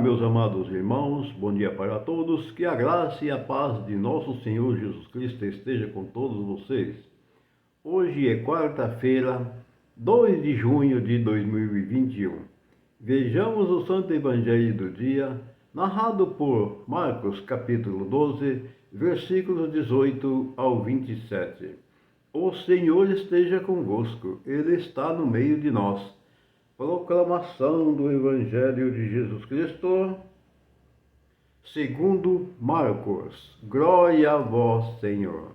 meus amados irmãos, bom dia para todos, que a graça e a paz de nosso Senhor Jesus Cristo esteja com todos vocês. Hoje é quarta-feira, 2 de junho de 2021. Vejamos o Santo Evangelho do dia, narrado por Marcos, capítulo 12, versículos 18 ao 27. O Senhor esteja convosco, Ele está no meio de nós. Proclamação do Evangelho de Jesus Cristo, segundo Marcos. Glória a vós, Senhor.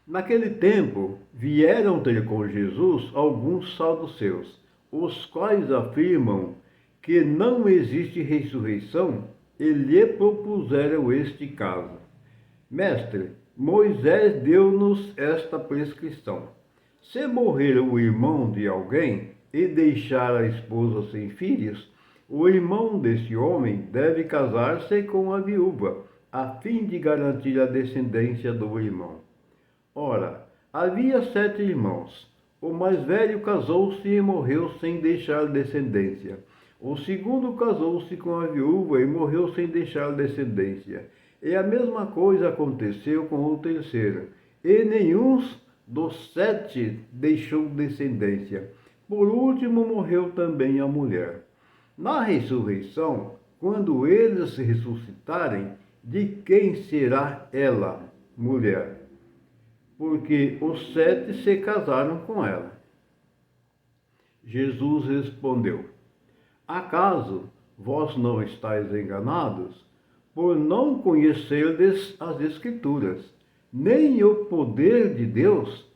Naquele tempo, vieram ter com Jesus alguns saduceus, os quais afirmam que não existe ressurreição, e lhe propuseram este caso. Mestre, Moisés deu-nos esta prescrição: se morrer o irmão de alguém e deixar a esposa sem filhos, o irmão desse homem deve casar-se com a viúva, a fim de garantir a descendência do irmão. Ora, havia 7 irmãos. O mais velho casou-se e morreu sem deixar descendência. O segundo casou-se com a viúva e morreu sem deixar descendência. E a mesma coisa aconteceu com o terceiro. E nenhum dos 7 deixou descendência. Por último, morreu também a mulher. Na ressurreição, quando eles ressuscitarem, de quem será ela, mulher? Porque os 7 se casaram com ela. Jesus respondeu: acaso vós não estáis enganados, por não conhecerdes as Escrituras, nem o poder de Deus?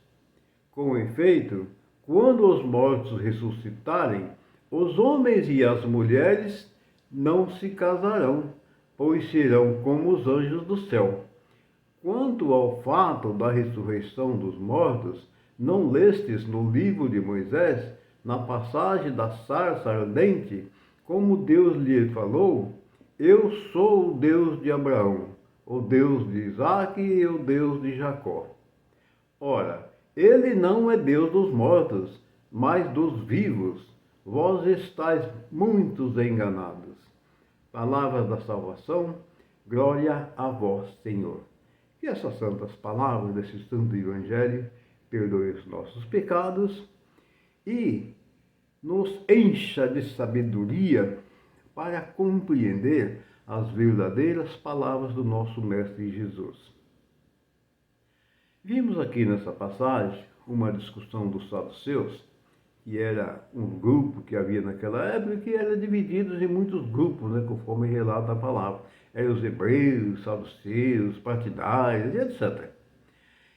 Com efeito, quando os mortos ressuscitarem, os homens e as mulheres não se casarão, pois serão como os anjos do céu. Quanto ao fato da ressurreição dos mortos, não lestes no livro de Moisés, na passagem da sarça ardente, como Deus lhe falou: eu sou o Deus de Abraão, o Deus de Isaque e o Deus de Jacó. Ora, ele não é Deus dos mortos, mas dos vivos. Vós estáis muitos enganados. Palavras da salvação, glória a vós, Senhor. Que essas santas palavras desse santo Evangelho perdoe os nossos pecados e nos encha de sabedoria para compreender as verdadeiras palavras do nosso Mestre Jesus. Vimos aqui nessa passagem uma discussão dos saduceus, que era um grupo que havia naquela época, que era dividido em muitos grupos, conforme relata a palavra. Eram os hebreus, saduceus, partidários, etc.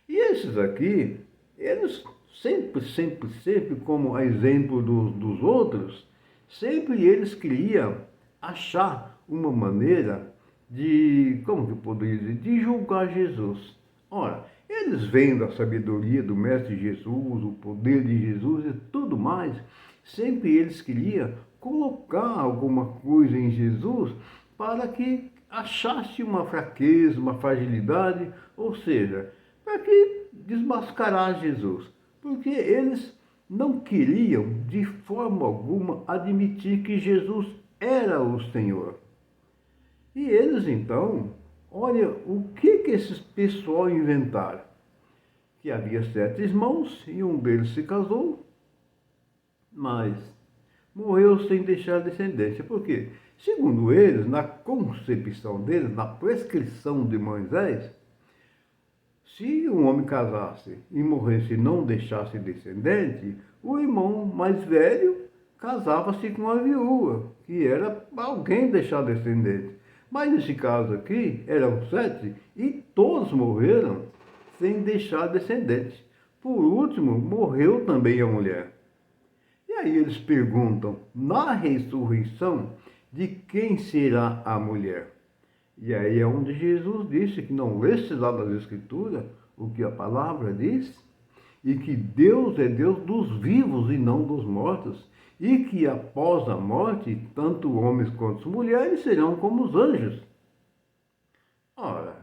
E esses aqui, eles sempre, como exemplo dos outros, sempre eles queriam achar uma maneira de, como que eu poderia dizer, de julgar Jesus. Ora, eles vendo a sabedoria do Mestre Jesus, o poder de Jesus e tudo mais, sempre eles queriam colocar alguma coisa em Jesus para que achasse uma fraqueza, uma fragilidade, ou seja, para que desmascarar Jesus. Porque eles não queriam de forma alguma admitir que Jesus era o Senhor. E eles então, olha o que esses pessoal inventaram. Que havia 7 irmãos e um deles se casou, mas morreu sem deixar descendência. Por quê? Segundo eles, na concepção deles, na prescrição de Moisés, se um homem casasse e morresse e não deixasse descendente, o irmão mais velho casava-se com a viúva, que era alguém deixar descendente. Mas nesse caso aqui, eram 7 e todos morreram sem deixar descendentes. Por último, morreu também a mulher. E aí eles perguntam, na ressurreição, de quem será a mulher? E aí é onde Jesus disse que não leste lá das Escrituras o que a palavra diz, e que Deus é Deus dos vivos e não dos mortos, e que após a morte, tanto homens quanto mulheres serão como os anjos. Ora,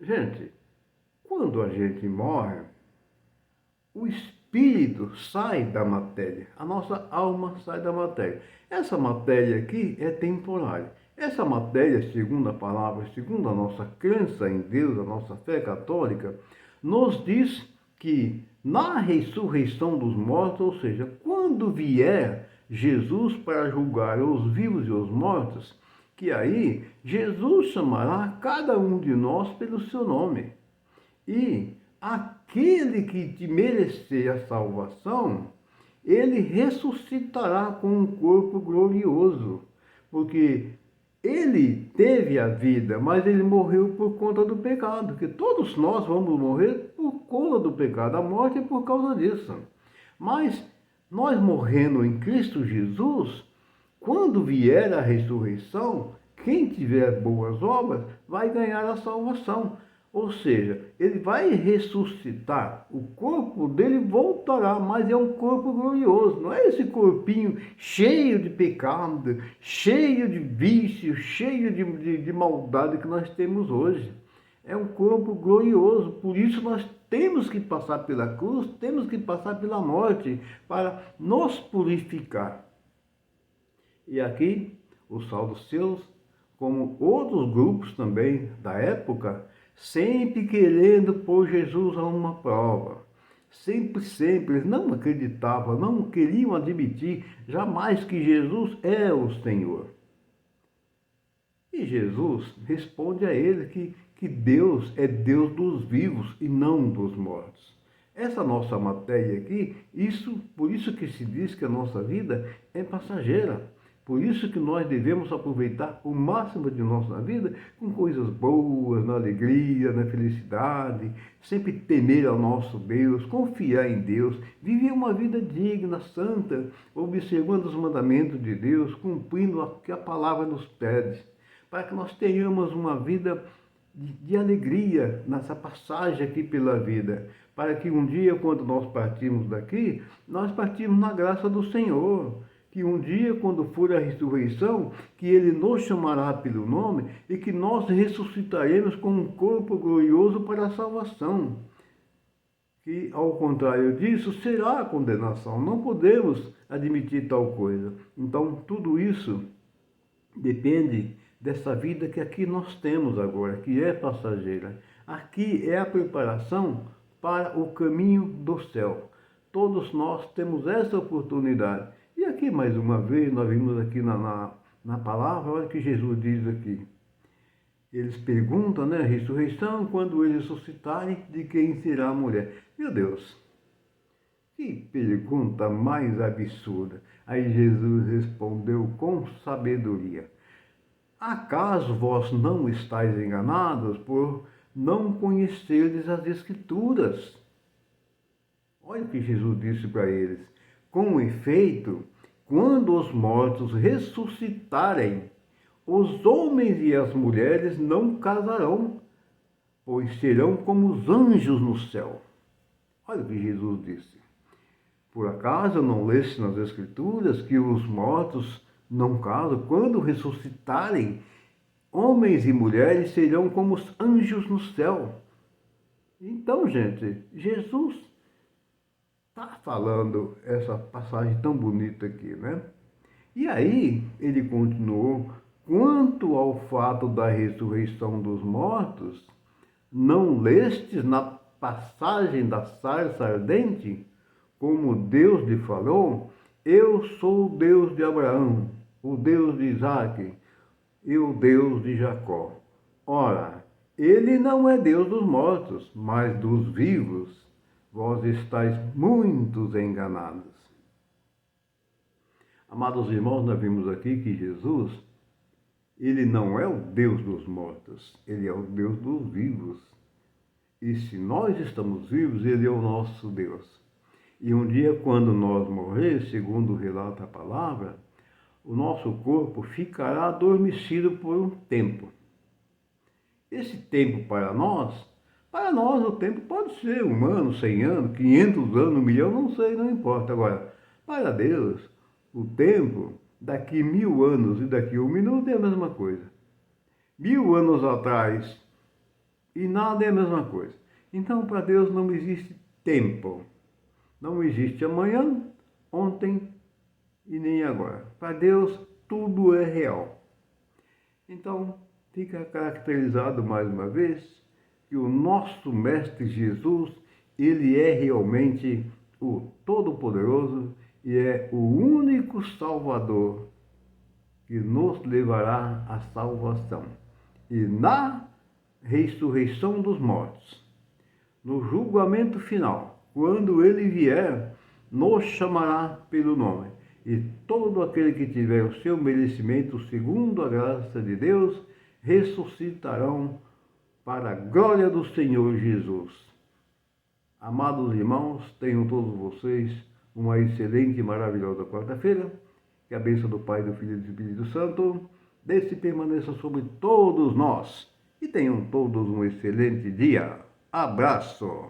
gente, quando a gente morre, o espírito espírito sai da matéria, a nossa alma sai da matéria. Essa matéria aqui é temporária. Essa matéria, segundo a palavra, segundo a nossa crença em Deus, a nossa fé católica, nos diz que na ressurreição dos mortos, ou seja, quando vier Jesus para julgar os vivos e os mortos, que aí Jesus chamará cada um de nós pelo seu nome. E aquele que te merecer a salvação, ele ressuscitará com um corpo glorioso, porque ele teve a vida, mas ele morreu por conta do pecado, que todos nós vamos morrer por conta do pecado, a morte é por causa disso. Mas nós morrendo em Cristo Jesus, quando vier a ressurreição, quem tiver boas obras vai ganhar a salvação. Ou seja, ele vai ressuscitar, o corpo dele voltará, mas é um corpo glorioso. Não é esse corpinho cheio de pecado, cheio de vício, cheio de maldade que nós temos hoje. É um corpo glorioso, por isso nós temos que passar pela cruz, temos que passar pela morte para nos purificar. E aqui, os saduceus, como outros grupos também da época, sempre querendo pôr Jesus a uma prova. Sempre, eles não acreditavam, não queriam admitir jamais que Jesus é o Senhor. E Jesus responde a eles que Deus é Deus dos vivos e não dos mortos. Essa nossa matéria aqui, por isso que se diz que a nossa vida é passageira. Por isso que nós devemos aproveitar o máximo de nossa vida com coisas boas, na alegria, na felicidade, sempre temer ao nosso Deus, confiar em Deus, viver uma vida digna, santa, observando os mandamentos de Deus, cumprindo o que a palavra nos pede, para que nós tenhamos uma vida de alegria nessa passagem aqui pela vida, para que um dia, quando nós partirmos daqui, nós partimos na graça do Senhor. Que um dia, quando for a ressurreição, que Ele nos chamará pelo nome e que nós ressuscitaremos com um corpo glorioso para a salvação. Que, ao contrário disso, será a condenação. Não podemos admitir tal coisa. Então, tudo isso depende dessa vida que aqui nós temos agora, que é passageira. Aqui é a preparação para o caminho do céu. Todos nós temos essa oportunidade. E aqui, mais uma vez, nós vimos aqui na palavra, olha o que Jesus diz aqui. Eles perguntam, né, a ressurreição, quando eles ressuscitarem, de quem será a mulher. Meu Deus, que pergunta mais absurda. Aí Jesus respondeu com sabedoria. Acaso vós não estáis enganados por não conhecerdes as Escrituras? Olha o que Jesus disse para eles. Com efeito, quando os mortos ressuscitarem, os homens e as mulheres não casarão, pois serão como os anjos no céu. Olha o que Jesus disse. Por acaso não leste nas Escrituras que os mortos não casam? Quando ressuscitarem, homens e mulheres serão como os anjos no céu. Então, gente, Jesus está falando essa passagem tão bonita aqui, né? E aí, ele continuou, quanto ao fato da ressurreição dos mortos, não lestes na passagem da sarça ardente, como Deus lhe falou, eu sou o Deus de Abraão, o Deus de Isaque e o Deus de Jacó. Ora, ele não é Deus dos mortos, mas dos vivos. Vós estáis muitos enganados. Amados irmãos, nós vimos aqui que Jesus, ele não é o Deus dos mortos, ele é o Deus dos vivos. E se nós estamos vivos, ele é o nosso Deus. E um dia, quando nós morrer, segundo relata a palavra, o nosso corpo ficará adormecido por um tempo. Esse tempo para nós o tempo pode ser 1 ano, 100 anos, 500 anos, 1 milhão, não sei, não importa. Agora, para Deus, o tempo, daqui 1000 anos e daqui 1 minuto é a mesma coisa. 1000 anos atrás e nada é a mesma coisa. Então, para Deus não existe tempo. Não existe amanhã, ontem e nem agora. Para Deus, tudo é real. Então, fica caracterizado mais uma vez que o nosso Mestre Jesus, ele é realmente o Todo-Poderoso e é o único Salvador que nos levará à salvação. E na ressurreição dos mortos, no julgamento final, quando ele vier, nos chamará pelo nome. E todo aquele que tiver o seu merecimento, segundo a graça de Deus, ressuscitarão para a glória do Senhor Jesus. Amados irmãos, tenham todos vocês uma excelente e maravilhosa quarta-feira. Que a bênção do Pai, do Filho e do Espírito Santo desça e permaneça sobre todos nós. E tenham todos um excelente dia. Abraço!